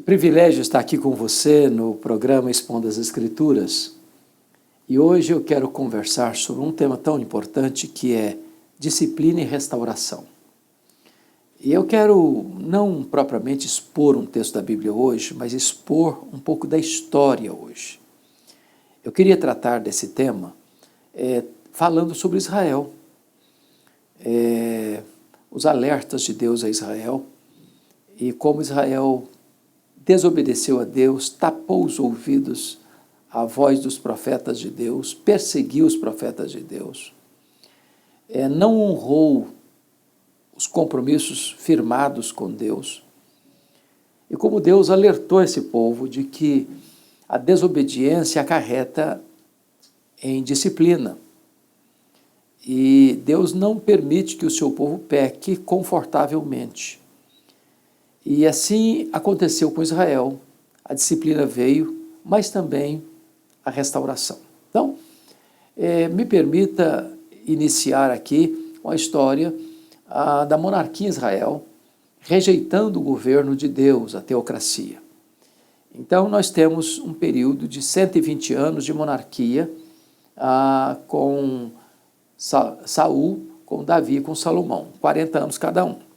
Privilégio estar aqui com você no programa Expondo as Escrituras. E hoje eu quero conversar sobre um tema tão importante que é disciplina e restauração. E eu quero não propriamente expor um texto da Bíblia hoje, mas expor um pouco da história hoje. Eu queria tratar desse tema falando sobre Israel, os alertas de Deus a Israel e como Israel desobedeceu a Deus, tapou os ouvidos à voz dos profetas de Deus, perseguiu os profetas de Deus, não honrou os compromissos firmados com Deus. E como Deus alertou esse povo de que a desobediência acarreta em disciplina. E Deus não permite que o seu povo peque confortavelmente. E assim aconteceu com Israel. A disciplina veio, mas também a restauração. Então, me permita iniciar aqui com a história da monarquia em Israel, rejeitando o governo de Deus, a teocracia. Então, nós temos um período de 120 anos de monarquia com Saul, com Davi e com Salomão, 40 anos cada um.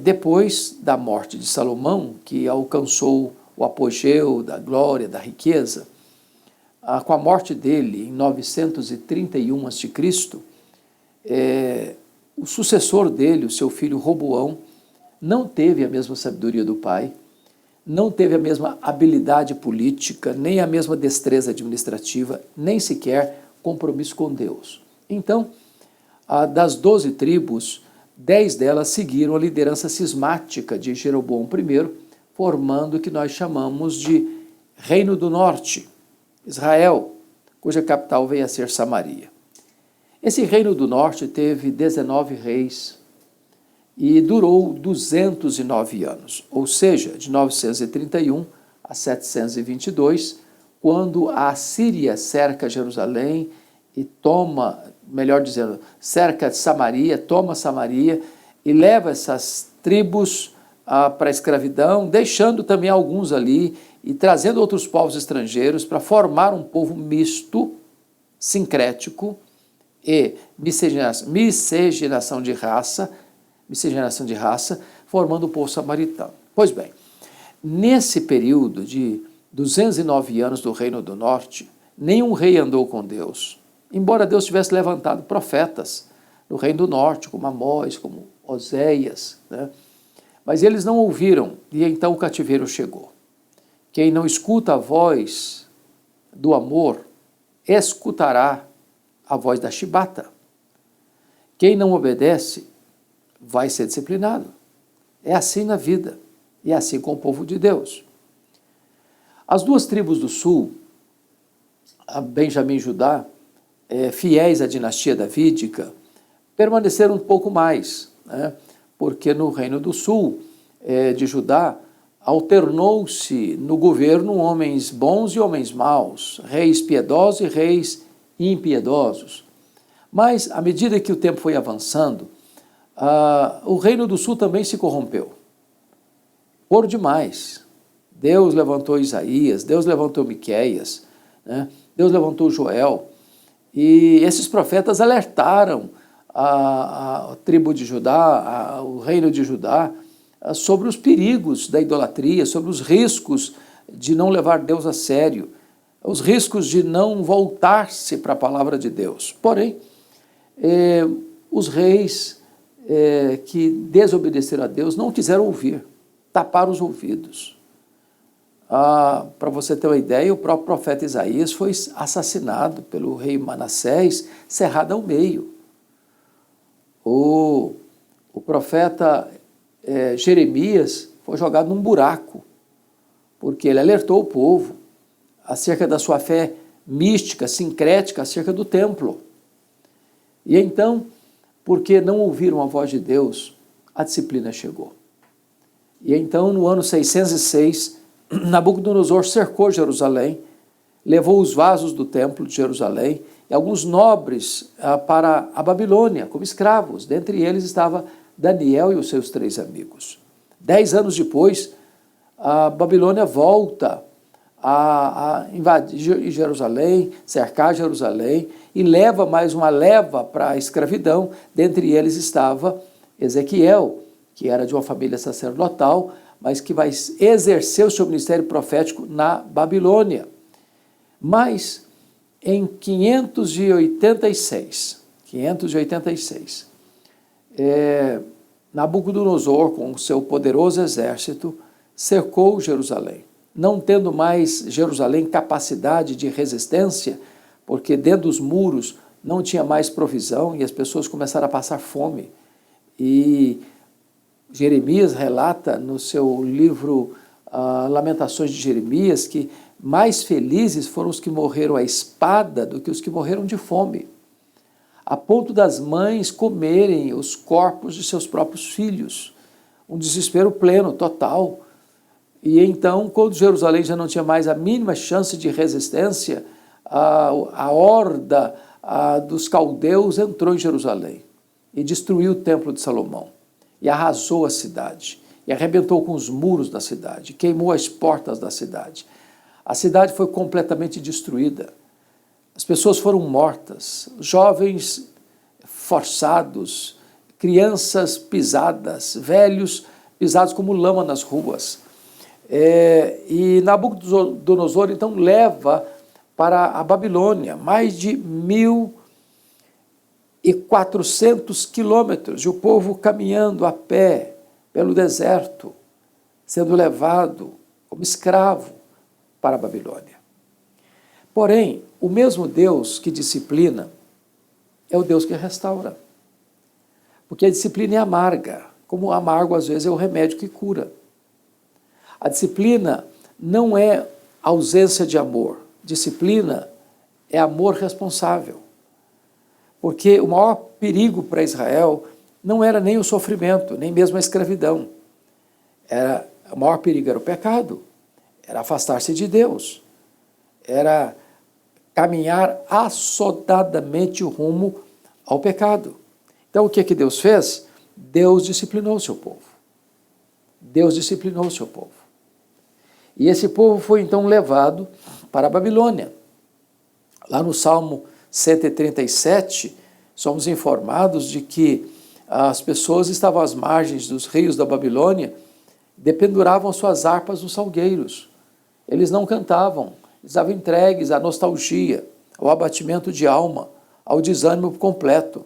Depois da morte de Salomão, que alcançou o apogeu da glória, da riqueza, com a morte dele em 931 a.C., o sucessor dele, o seu filho Roboão, não teve a mesma sabedoria do pai, não teve a mesma habilidade política, nem a mesma destreza administrativa, nem sequer compromisso com Deus. Então, das 12 tribos, 10 delas seguiram a liderança cismática de Jeroboão I, formando o que nós chamamos de Reino do Norte, Israel, cuja capital veio a ser Samaria. Esse Reino do Norte teve 19 reis e durou 209 anos, ou seja, de 931 a 722, quando a Assíria cerca Jerusalém e toma, melhor dizendo, cerca Samaria, toma Samaria e leva essas tribos para a escravidão, deixando também alguns ali e trazendo outros povos estrangeiros para formar um povo misto, sincrético e miscigenação de raça, formando o povo samaritano. Pois bem, nesse período de 209 anos do Reino do Norte, nenhum rei andou com Deus, embora Deus tivesse levantado profetas no Reino do Norte, como Amós, como Oséias, né? Mas eles não ouviram, e então o cativeiro chegou. Quem não escuta a voz do amor, escutará a voz da chibata. Quem não obedece, vai ser disciplinado. É assim na vida, e é assim com o povo de Deus. As duas tribos do sul, a Benjamim e Judá, fiéis à dinastia davídica, permaneceram um pouco mais, né? Porque no Reino do Sul de Judá, alternou-se no governo homens bons e homens maus, reis piedosos e reis impiedosos. Mas, à medida que o tempo foi avançando, o Reino do Sul também se corrompeu. Por demais. Deus levantou Isaías, Deus levantou Miqueias, né? Deus levantou Joel, e esses profetas alertaram a tribo de Judá, o reino de Judá, sobre os perigos da idolatria, sobre os riscos de não levar Deus a sério, os riscos de não voltar-se para a palavra de Deus. Porém, os reis que desobedeceram a Deus não quiseram ouvir, taparam os ouvidos. Para você ter uma ideia, o próprio profeta Isaías foi assassinado pelo rei Manassés, cerrado ao meio. O profeta Jeremias foi jogado num buraco, porque ele alertou o povo acerca da sua fé mística, sincrética, acerca do templo. E então, porque não ouviram a voz de Deus, a disciplina chegou. E então, no ano 606, Nabucodonosor cercou Jerusalém, levou os vasos do templo de Jerusalém e alguns nobres para a Babilônia como escravos. Dentre eles estava Daniel e os seus 3 amigos. 10 anos depois, a Babilônia volta a invadir Jerusalém, cercar Jerusalém, e leva mais uma leva para a escravidão. Dentre eles estava Ezequiel, que era de uma família sacerdotal, mas que vai exercer o seu ministério profético na Babilônia. Mas em 586, Nabucodonosor, com o seu poderoso exército, cercou Jerusalém. Não tendo mais Jerusalém capacidade de resistência, porque dentro dos muros não tinha mais provisão e as pessoas começaram a passar fome. E Jeremias relata no seu livro Lamentações de Jeremias que mais felizes foram os que morreram à espada do que os que morreram de fome, a ponto das mães comerem os corpos de seus próprios filhos. Um desespero pleno, total. E então, quando Jerusalém já não tinha mais a mínima chance de resistência, a horda dos caldeus entrou em Jerusalém e destruiu o templo de Salomão, e arrasou a cidade, e arrebentou com os muros da cidade, queimou as portas da cidade. A cidade foi completamente destruída. As pessoas foram mortas, jovens forçados, crianças pisadas, velhos pisados como lama nas ruas. E Nabucodonosor, então, leva para a Babilônia mais de 1.400 quilômetros, e o povo caminhando a pé pelo deserto, sendo levado como escravo para a Babilônia. Porém, o mesmo Deus que disciplina é o Deus que restaura. Porque a disciplina é amarga, como amargo às vezes é o remédio que cura. A disciplina não é ausência de amor. Disciplina é amor responsável. Porque o maior perigo para Israel não era nem o sofrimento, nem mesmo a escravidão. O maior perigo era o pecado, era afastar-se de Deus, era caminhar assodadamente rumo ao pecado. Então, o que Deus fez? Deus disciplinou o seu povo. Deus disciplinou o seu povo. E esse povo foi então levado para a Babilônia. Lá no Salmo 137, somos informados de que as pessoas estavam às margens dos rios da Babilônia, dependuravam suas harpas nos salgueiros. Eles não cantavam, estavam entregues à nostalgia, ao abatimento de alma, ao desânimo completo.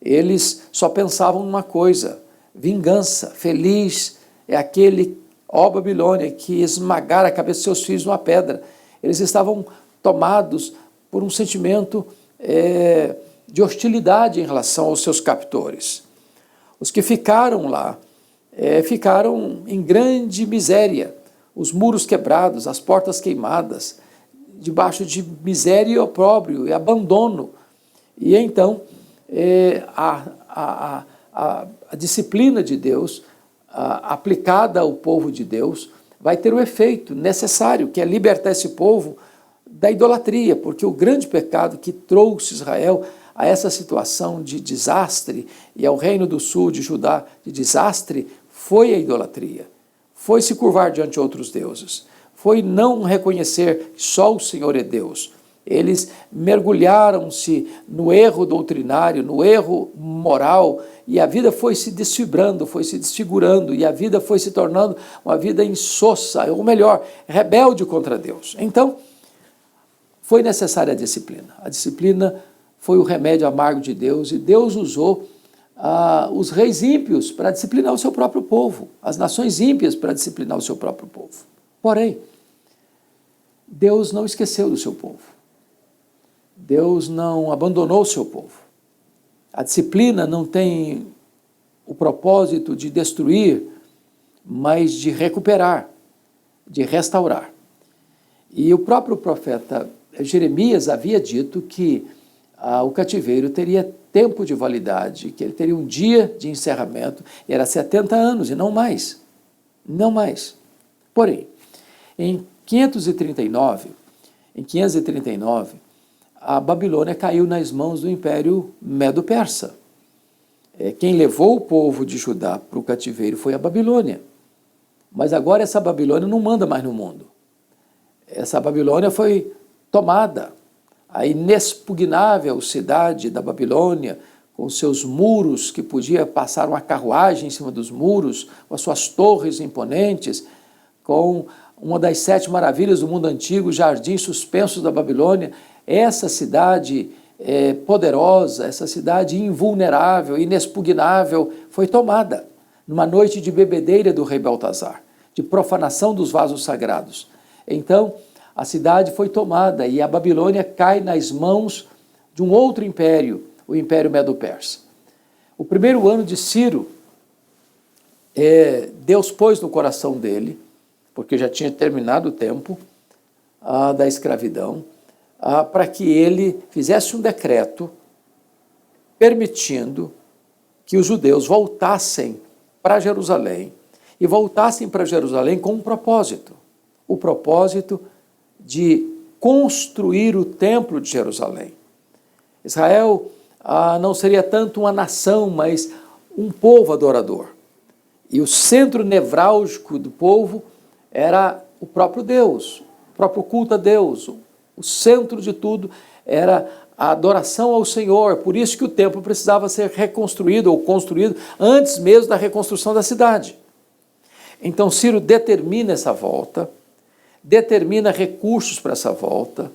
Eles só pensavam numa coisa: vingança. Feliz é aquele, ó Babilônia, que esmagara a cabeça de seus filhos numa pedra. Eles estavam tomados por um sentimento de hostilidade em relação aos seus captores. Os que ficaram lá ficaram em grande miséria, os muros quebrados, as portas queimadas, debaixo de miséria e opróbrio e abandono. E então a disciplina de Deus, aplicada ao povo de Deus, vai ter o efeito necessário, que é libertar esse povo da idolatria, porque o grande pecado que trouxe Israel a essa situação de desastre e ao reino do sul de Judá de desastre foi a idolatria, foi se curvar diante de outros deuses, foi não reconhecer que só o Senhor é Deus. Eles mergulharam-se no erro doutrinário, no erro moral, e a vida foi se desfibrando, foi se desfigurando, e a vida foi se tornando uma vida insossa, ou melhor, rebelde contra Deus. Então, foi necessária a disciplina. A disciplina foi o remédio amargo de Deus, e Deus usou os reis ímpios para disciplinar o seu próprio povo, as nações ímpias para disciplinar o seu próprio povo. Porém, Deus não esqueceu do seu povo. Deus não abandonou o seu povo. A disciplina não tem o propósito de destruir, mas de recuperar, de restaurar. E o próprio profeta Jeremias havia dito que o cativeiro teria tempo de validade, que ele teria um dia de encerramento, e era 70 anos e não mais. Não mais. Porém, em 539, a Babilônia caiu nas mãos do Império Medo-Persa. Quem levou o povo de Judá para o cativeiro foi a Babilônia. Mas agora essa Babilônia não manda mais no mundo. Essa Babilônia foi tomada. A inexpugnável cidade da Babilônia, com seus muros, que podia passar uma carruagem em cima dos muros, com as suas torres imponentes, com uma das 7 maravilhas do mundo antigo, os jardins suspensos da Babilônia, essa cidade poderosa, essa cidade invulnerável, inexpugnável, foi tomada numa noite de bebedeira do rei Beltazar, de profanação dos vasos sagrados. Então, a cidade foi tomada e a Babilônia cai nas mãos de um outro império, o Império Medo-Persa. O primeiro ano de Ciro, Deus pôs no coração dele, porque já tinha terminado o tempo da escravidão, para que ele fizesse um decreto permitindo que os judeus voltassem para Jerusalém, e voltassem para Jerusalém com um propósito, o propósito de construir o templo de Jerusalém. Israel não seria tanto uma nação, mas um povo adorador. E o centro nevrálgico do povo era o próprio Deus, o próprio culto a Deus. O centro de tudo era a adoração ao Senhor. Por isso que o templo precisava ser reconstruído ou construído antes mesmo da reconstrução da cidade. Então Ciro determina essa volta, determina recursos para essa volta,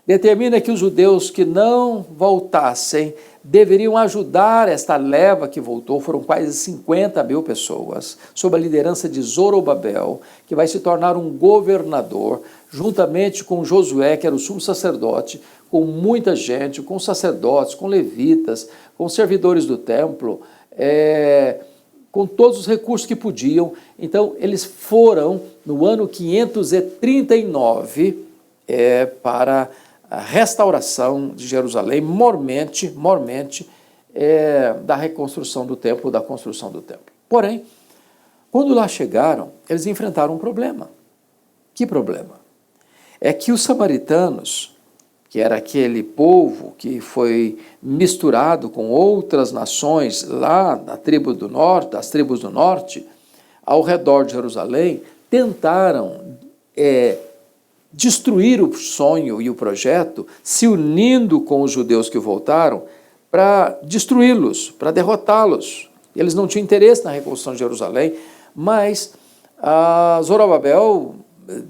determina que os judeus que não voltassem deveriam ajudar esta leva que voltou, foram quase 50 mil pessoas, sob a liderança de Zorobabel, que vai se tornar um governador, juntamente com Josué, que era o sumo sacerdote, com muita gente, com sacerdotes, com levitas, com servidores do templo, com todos os recursos que podiam. Então, eles foram, no ano 539, para a restauração de Jerusalém, mormente, da reconstrução do templo, da construção do templo. Porém, quando lá chegaram, eles enfrentaram um problema. Que problema? É que os samaritanos, que era aquele povo que foi misturado com outras nações lá da tribo do norte, das tribos do norte, ao redor de Jerusalém, tentaram destruir o sonho e o projeto, se unindo com os judeus que voltaram, para destruí-los, para derrotá-los. Eles não tinham interesse na reconstrução de Jerusalém, mas Zorobabel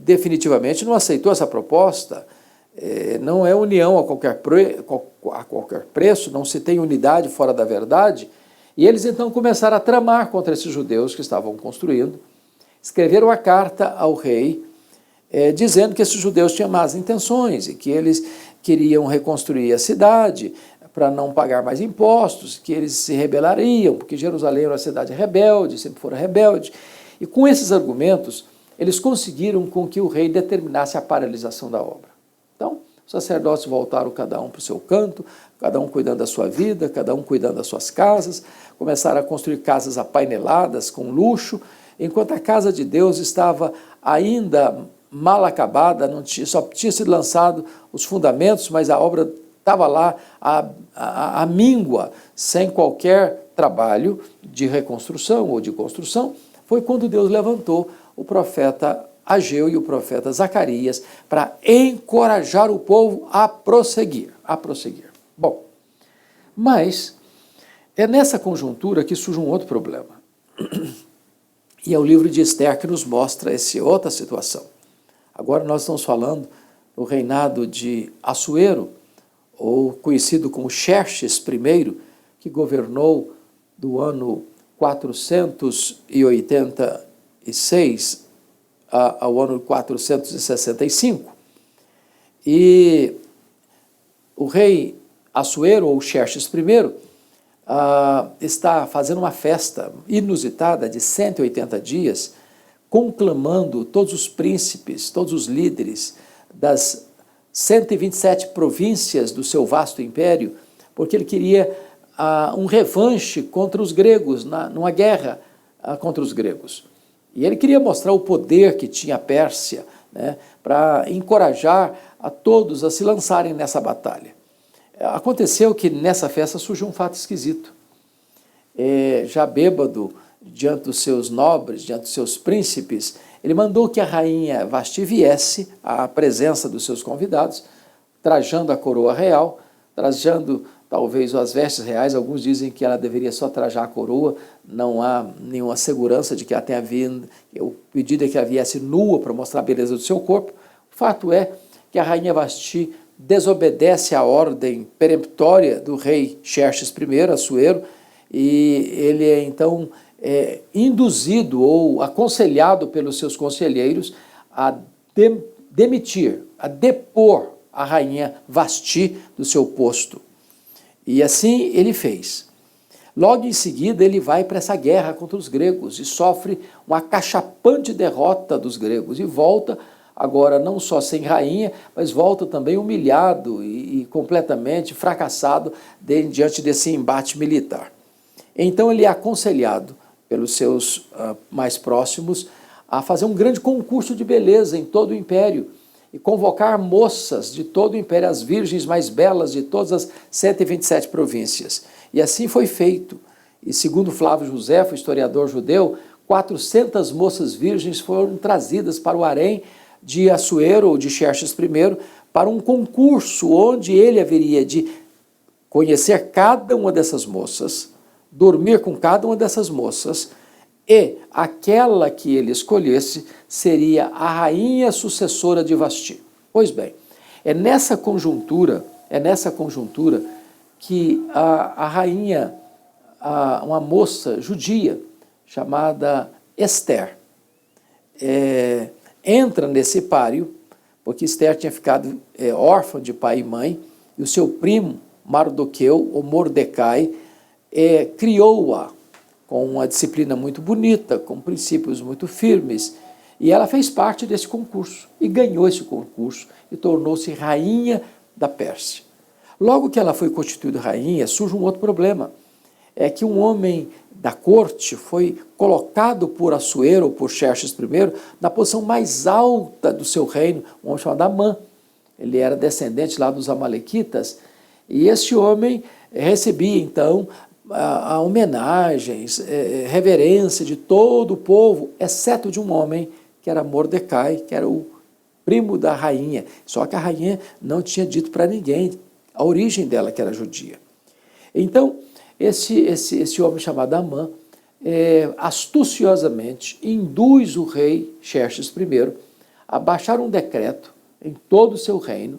definitivamente não aceitou essa proposta. Não é união a qualquer preço, não se tem unidade fora da verdade. E eles então começaram a tramar contra esses judeus que estavam construindo, escreveram a carta ao rei, dizendo que esses judeus tinham más intenções e que eles queriam reconstruir a cidade para não pagar mais impostos, que eles se rebelariam, porque Jerusalém era uma cidade rebelde, sempre fora rebelde. E com esses argumentos, eles conseguiram com que o rei determinasse a paralisação da obra. Então, os sacerdotes voltaram cada um para o seu canto, cada um cuidando da sua vida, cada um cuidando das suas casas, começaram a construir casas apaineladas, com luxo, enquanto a casa de Deus estava ainda mal acabada, só tinha sido lançado os fundamentos, mas a obra estava lá a míngua, sem qualquer trabalho de reconstrução ou de construção. Foi quando Deus levantou o profeta Ageu e o profeta Zacarias para encorajar o povo a prosseguir. Bom, mas é nessa conjuntura que surge um outro problema. E é o livro de Ester que nos mostra essa outra situação. Agora nós estamos falando do reinado de Assuero, ou conhecido como Xerxes I, que governou do ano 486 ao ano 465. E o rei Assuero, ou Xerxes I, está fazendo uma festa inusitada de 180 dias, conclamando todos os príncipes, todos os líderes das 127 províncias do seu vasto império, porque ele queria um revanche contra os gregos, numa guerra contra os gregos. E ele queria mostrar o poder que tinha a Pérsia, né, para encorajar a todos a se lançarem nessa batalha. Aconteceu que nessa festa surgiu um fato esquisito. Já bêbado diante dos seus nobres, diante dos seus príncipes, ele mandou que a rainha Vasti viesse à presença dos seus convidados, trajando a coroa real, trajando talvez as vestes reais. Alguns dizem que ela deveria só trajar a coroa, não há nenhuma segurança de que ela tenha vindo, o pedido é que ela viesse nua para mostrar a beleza do seu corpo. O fato é que a rainha Vasti desobedece à ordem peremptória do rei Xerxes I, Assuero, e ele é então induzido ou aconselhado pelos seus conselheiros a demitir, a depor a rainha Vasti do seu posto. E assim ele fez. Logo em seguida ele vai para essa guerra contra os gregos e sofre uma acachapante derrota dos gregos e volta agora não só sem rainha, mas volta também humilhado e completamente fracassado diante desse embate militar. Então ele é aconselhado pelos seus mais próximos a fazer um grande concurso de beleza em todo o império e convocar moças de todo o império, as virgens mais belas de todas as 127 províncias. E assim foi feito. E segundo Flávio Josefo, historiador judeu, 400 moças virgens foram trazidas para o harém de Assuero ou de Xerxes I para um concurso onde ele haveria de conhecer cada uma dessas moças, dormir com cada uma dessas moças, e aquela que ele escolhesse seria a rainha sucessora de Vasti. Pois bem, é nessa conjuntura que a rainha, uma moça judia chamada Esther, entra nesse páreo, porque Esther tinha ficado órfã de pai e mãe, e o seu primo Mardoqueu, ou Mordecai, criou-a com uma disciplina muito bonita, com princípios muito firmes, e ela fez parte desse concurso, e ganhou esse concurso, e tornou-se rainha da Pérsia. Logo que ela foi constituída rainha, surge um outro problema, é que um homem da corte foi colocado por Assuero, ou por Xerxes I, na posição mais alta do seu reino, um homem chamado Amã. Ele era descendente lá dos Amalequitas, e esse homem recebia, então, a homenagens, reverência de todo o povo, exceto de um homem, que era Mordecai, que era o primo da rainha. Só que a rainha não tinha dito para ninguém a origem dela, que era judia. Então, esse homem chamado Amã, astuciosamente, induz o rei Xerxes I a baixar um decreto em todo o seu reino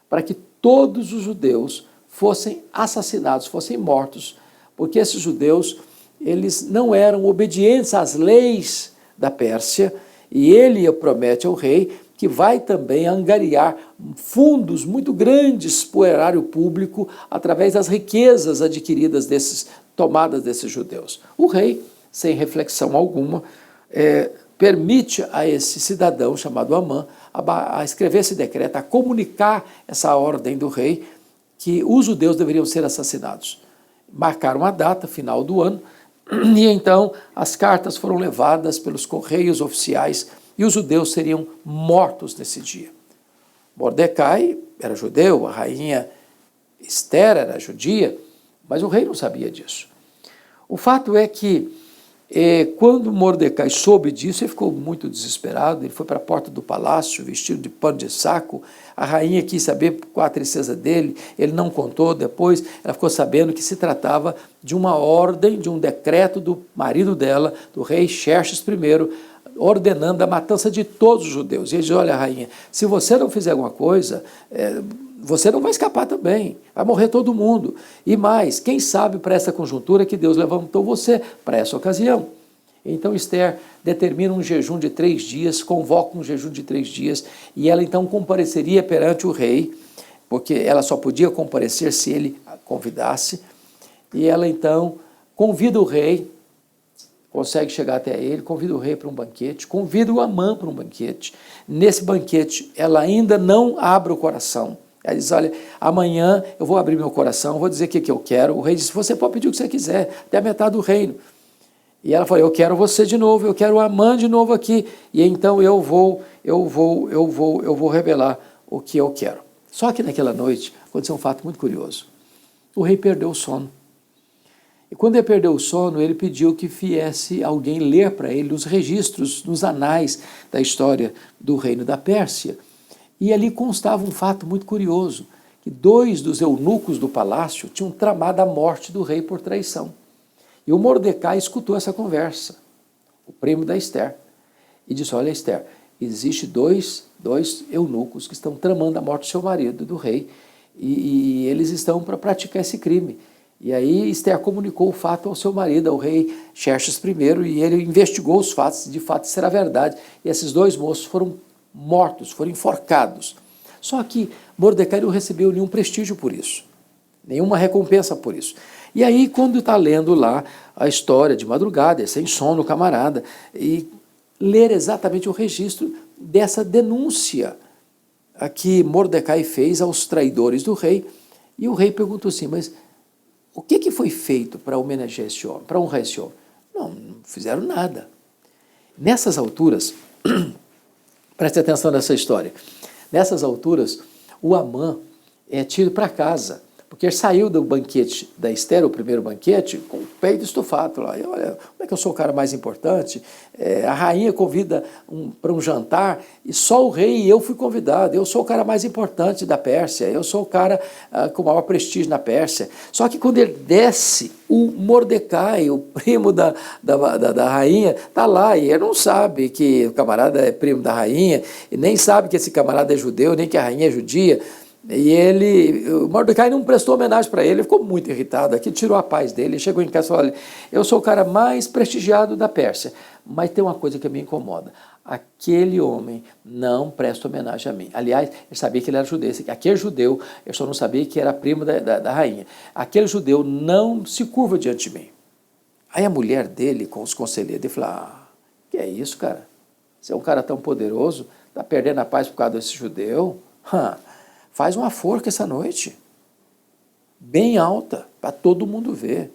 para que todos os judeus fossem assassinados, fossem mortos, porque esses judeus, eles não eram obedientes às leis da Pérsia, e ele promete ao rei que vai também angariar fundos muito grandes para o erário público através das riquezas adquiridas tomadas desses judeus. O rei, sem reflexão alguma, permite a esse cidadão chamado Amã a escrever esse decreto, a comunicar essa ordem do rei que os judeus deveriam ser assassinados. Marcaram a data, final do ano, e então as cartas foram levadas pelos correios oficiais e os judeus seriam mortos nesse dia. Mordecai era judeu, a rainha Esther era judia, mas o rei não sabia disso. O fato é que quando Mordecai soube disso, ele ficou muito desesperado, ele foi para a porta do palácio, vestido de pano de saco, a rainha quis saber qual a tristeza dele, ele não contou, depois ela ficou sabendo que se tratava de uma ordem, de um decreto do marido dela, do rei Xerxes I, ordenando a matança de todos os judeus. E ele diz: olha, rainha, se você não fizer alguma coisa, você não vai escapar também, vai morrer todo mundo. E mais, quem sabe para essa conjuntura que Deus levantou você para essa ocasião. Então Esther determina um jejum de 3 dias, convoca um jejum de 3 dias, e ela então compareceria perante o rei, porque ela só podia comparecer se ele a convidasse, e ela então convida o rei, consegue chegar até ele, convida o rei para um banquete, convida o Amã para um banquete. Nesse banquete, ela ainda não abre o coração. Ela diz: olha, amanhã eu vou abrir meu coração, vou dizer o que eu quero. O rei disse: você pode pedir o que você quiser, até a metade do reino. E ela falou: eu quero você de novo, eu quero o Amã de novo aqui, e então eu vou revelar o que eu quero. Só que naquela noite aconteceu um fato muito curioso. O rei perdeu o sono. E quando ele perdeu o sono, ele pediu que viesse alguém ler para ele os registros, nos anais da história do reino da Pérsia. E ali constava um fato muito curioso, que 2 dos eunucos do palácio tinham tramado a morte do rei por traição. E o Mordecai escutou essa conversa, o primo da Ester, e disse, olha Ester, existe dois eunucos que estão tramando a morte do seu marido, do rei, e eles estão para praticar esse crime. E aí Ester comunicou o fato ao seu marido, ao rei Xerxes I, e ele investigou os fatos, de fato isso era verdade. E esses 2 moços foram mortos, foram enforcados. Só que Mordecai não recebeu nenhum prestígio por isso, nenhuma recompensa por isso. E aí, quando está lendo lá a história de madrugada, sem sono, camarada, e ler exatamente o registro dessa denúncia a que Mordecai fez aos traidores do rei, e o rei perguntou assim, mas o que foi feito para homenagear esse homem, para honrar esse homem? Não fizeram nada. Nessas alturas, preste atenção nessa história, nessas alturas, o Amã é tido para casa, porque ele saiu do banquete da Ester, o primeiro banquete, com o peito estufado lá. E olha, como é que eu sou o cara mais importante? A rainha convida para um jantar e só o rei e eu fui convidado. Eu sou o cara mais importante da Pérsia, eu sou o cara com maior prestígio na Pérsia. Só que quando ele desce, o Mordecai, o primo da rainha, está lá e ele não sabe que o camarada é primo da rainha, e nem sabe que esse camarada é judeu, nem que a rainha é judia. E o Mordecai não prestou homenagem para ele ficou muito irritado, aqui tirou a paz dele, chegou em casa e falou, olha, eu sou o cara mais prestigiado da Pérsia, mas tem uma coisa que me incomoda, aquele homem não presta homenagem a mim. Aliás, ele sabia que ele era judeu, aquele judeu, eu só não sabia que era primo da rainha, aquele judeu não se curva diante de mim. Aí a mulher dele, com os conselheiros, ele falou, que é isso, cara? Você é um cara tão poderoso, está perdendo a paz por causa desse judeu? Faz uma forca essa noite, bem alta, para todo mundo ver.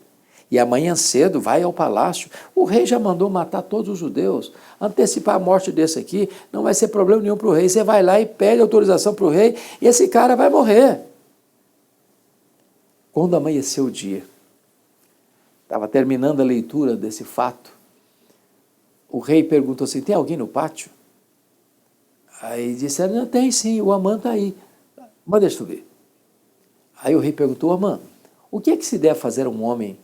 E amanhã cedo vai ao palácio. O rei já mandou matar todos os judeus. Antecipar a morte desse aqui não vai ser problema nenhum para o rei. Você vai lá e pede autorização para o rei e esse cara vai morrer. Quando amanheceu o dia, estava terminando a leitura desse fato, o rei perguntou assim, tem alguém no pátio? Aí disseram, não, tem sim, o Amã está aí. Mas deixa eu ver. Aí o rei perguntou, Amã, o que é que se deve fazer a um homem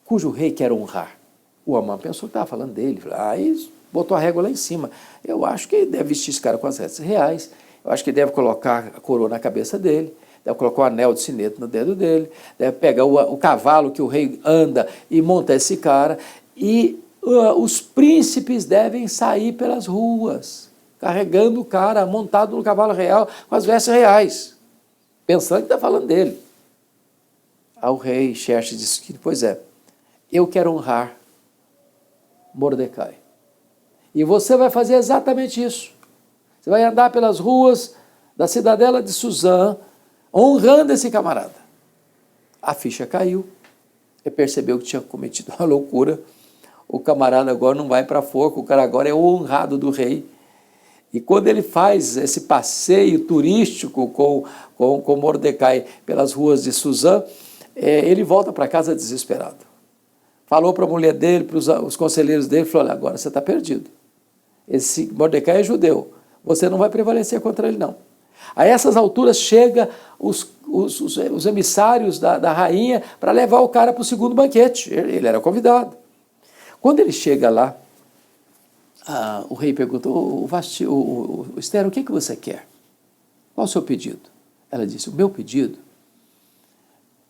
cujo rei quer honrar? O Amã pensou que estava falando dele. Aí botou a régua lá em cima. Eu acho que deve vestir esse cara com as vestes reais. Eu acho que deve colocar a coroa na cabeça dele. Deve colocar o anel de sinete no dedo dele. Deve pegar o cavalo que o rei anda e montar esse cara. E os príncipes devem sair pelas ruas, carregando o cara montado no cavalo real com as vestes reais, pensando que está falando dele. Aí o rei Xerxes disse que, pois é, eu quero honrar Mordecai. E você vai fazer exatamente isso. Você vai andar pelas ruas da cidadela de Suzã, honrando esse camarada. A ficha caiu, ele percebeu que tinha cometido uma loucura, o camarada agora não vai para a forca, o cara agora é o honrado do rei. E quando ele faz esse passeio turístico com Mordecai pelas ruas de Suzã, ele volta para casa desesperado. Falou para a mulher dele, para os conselheiros dele, falou, olha, agora você está perdido. Esse Mordecai é judeu, você não vai prevalecer contra ele, não. A essas alturas chega os emissários da rainha para levar o cara para o segundo banquete. Ele era convidado. Quando ele chega lá, o rei perguntou, Ester, o que você quer? Qual o seu pedido? Ela disse, o meu pedido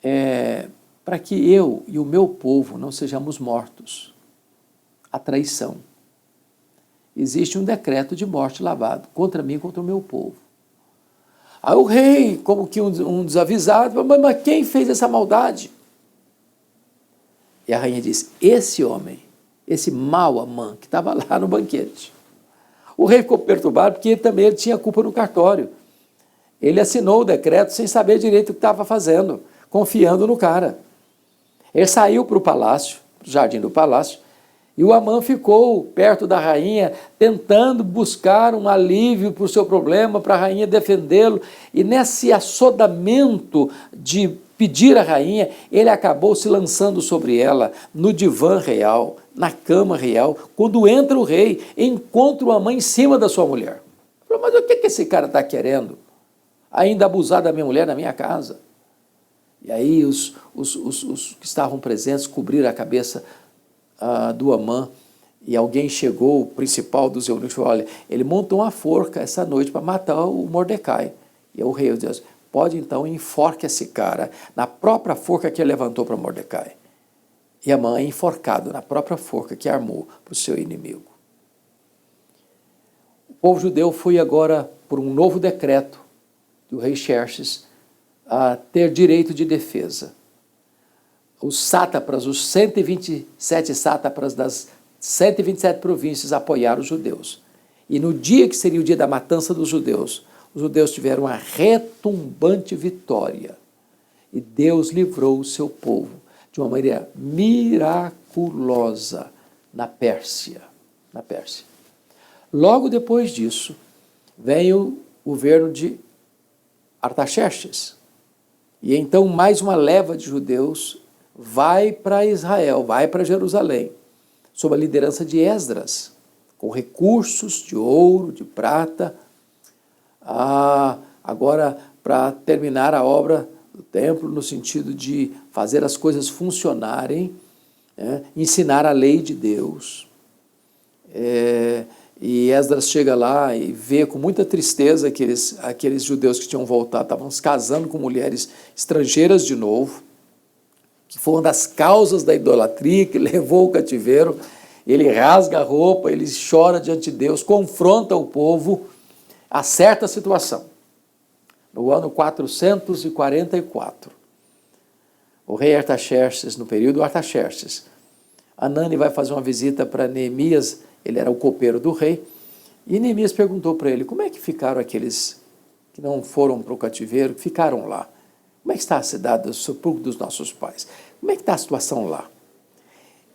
é para que eu e o meu povo não sejamos mortos. A traição. Existe um decreto de morte lavado contra mim e contra o meu povo. Aí o rei, como que um desavisado, falou, mas quem fez essa maldade? E a rainha disse, esse homem, esse mau Amã, que estava lá no banquete. O rei ficou perturbado porque ele tinha culpa no cartório. Ele assinou o decreto sem saber direito o que estava fazendo, confiando no cara. Ele saiu para o palácio, para o jardim do palácio, e o Amã ficou perto da rainha, tentando buscar um alívio para o seu problema, para a rainha defendê-lo. E nesse assodamento de pedir à rainha, ele acabou se lançando sobre ela, no divã real, na cama real. Quando entra o rei, encontra uma mãe em cima da sua mulher. Falou, mas o que esse cara está querendo? Ainda abusar da minha mulher na minha casa. E aí os que estavam presentes cobriram a cabeça do Amã, e alguém chegou, o principal dos eunucos, falou, olha, ele montou uma forca essa noite para matar o Mordecai. E o rei disse, pode então enforque esse cara na própria forca que ele levantou para Mordecai. E Amã é enforcado na própria forca que armou para o seu inimigo. O povo judeu foi agora, por um novo decreto do rei Xerxes, a ter direito de defesa. Os sátrapas, os 127 sátrapas das 127 províncias apoiaram os judeus. E no dia que seria o dia da matança dos judeus, os judeus tiveram uma retumbante vitória. E Deus livrou o seu povo de uma maneira miraculosa na Pérsia. Logo depois disso, vem o governo de Artaxerxes. E então mais uma leva de judeus vai para Israel, vai para Jerusalém, sob a liderança de Esdras, com recursos de ouro, de prata, agora para terminar a obra do templo, no sentido de fazer as coisas funcionarem, ensinar a lei de Deus. E Esdras chega lá e vê com muita tristeza aqueles judeus que tinham voltado, estavam se casando com mulheres estrangeiras de novo, que foi uma das causas da idolatria que levou o cativeiro. Ele rasga a roupa, ele chora diante de Deus, confronta o povo, acerta a situação. No ano 444, o rei Artaxerxes, no período Artaxerxes, Anani vai fazer uma visita para Neemias, ele era o copeiro do rei, e Neemias perguntou para ele, como é que ficaram aqueles que não foram para o cativeiro, que ficaram lá? Como é que está a cidade do sepulcro dos nossos pais? Como é que está a situação lá?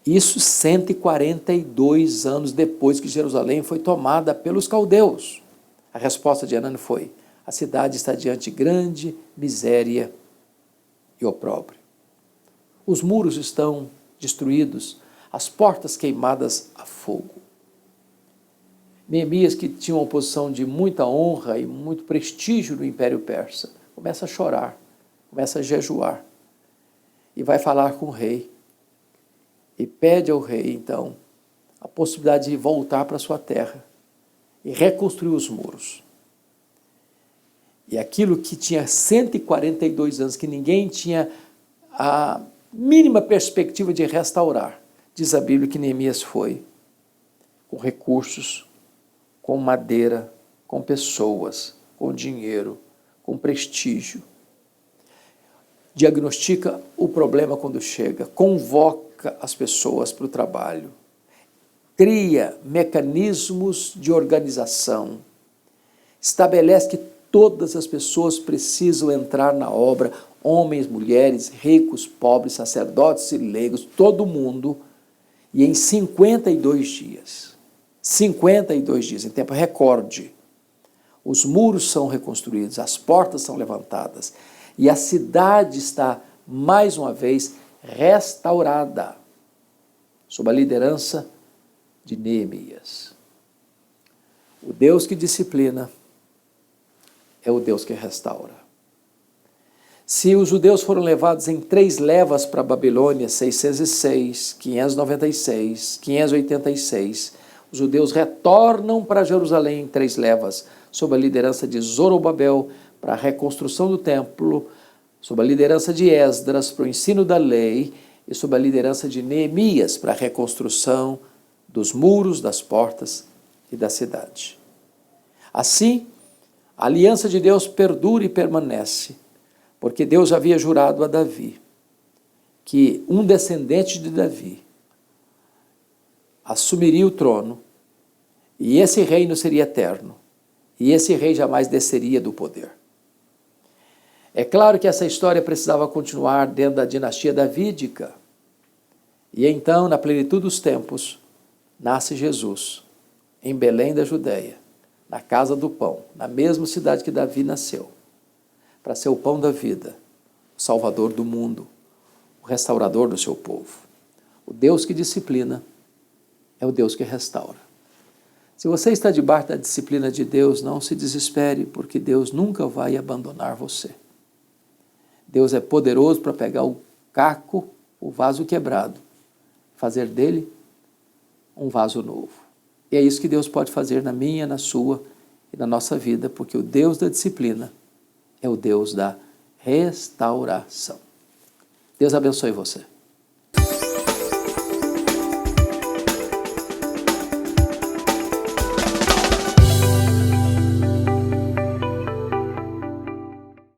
Isso 142 anos depois que Jerusalém foi tomada pelos caldeus. A resposta de Anani foi, a cidade está diante de grande miséria e opróbrio. Os muros estão destruídos, as portas queimadas a fogo. Neemias, que tinha uma posição de muita honra e muito prestígio no Império Persa, começa a chorar, começa a jejuar e vai falar com o rei e pede ao rei, então, a possibilidade de voltar para a sua terra e reconstruir os muros. E aquilo que tinha 142 anos, que ninguém tinha a mínima perspectiva de restaurar, diz a Bíblia que Neemias foi, com recursos, com madeira, com pessoas, com dinheiro, com prestígio. Diagnostica o problema quando chega, convoca as pessoas para o trabalho, cria mecanismos de organização, estabelece que todas as pessoas precisam entrar na obra, homens, mulheres, ricos, pobres, sacerdotes e leigos, todo mundo, e em 52 dias, em tempo recorde, os muros são reconstruídos, as portas são levantadas, e a cidade está, mais uma vez, restaurada, sob a liderança de Neemias. O Deus que disciplina é o Deus que restaura. Se os judeus foram levados em 3 levas para a Babilônia, 606, 596, 586, os judeus retornam para Jerusalém em 3 levas, sob a liderança de Zorobabel, para a reconstrução do templo, sob a liderança de Esdras, para o ensino da lei, e sob a liderança de Neemias, para a reconstrução dos muros, das portas e da cidade. Assim, a aliança de Deus perdura e permanece, porque Deus havia jurado a Davi que um descendente de Davi assumiria o trono, e esse reino seria eterno, e esse rei jamais desceria do poder. É claro que essa história precisava continuar dentro da dinastia davídica, e então, na plenitude dos tempos, nasce Jesus, em Belém da Judéia, na casa do pão, na mesma cidade que Davi nasceu, para ser o pão da vida, o Salvador do mundo, o restaurador do seu povo. O Deus que disciplina é o Deus que restaura. Se você está debaixo da disciplina de Deus, não se desespere, porque Deus nunca vai abandonar você. Deus é poderoso para pegar o caco, o vaso quebrado, fazer dele um vaso novo. E é isso que Deus pode fazer na minha, na sua e na nossa vida, porque o Deus da disciplina é o Deus da restauração. Deus abençoe você.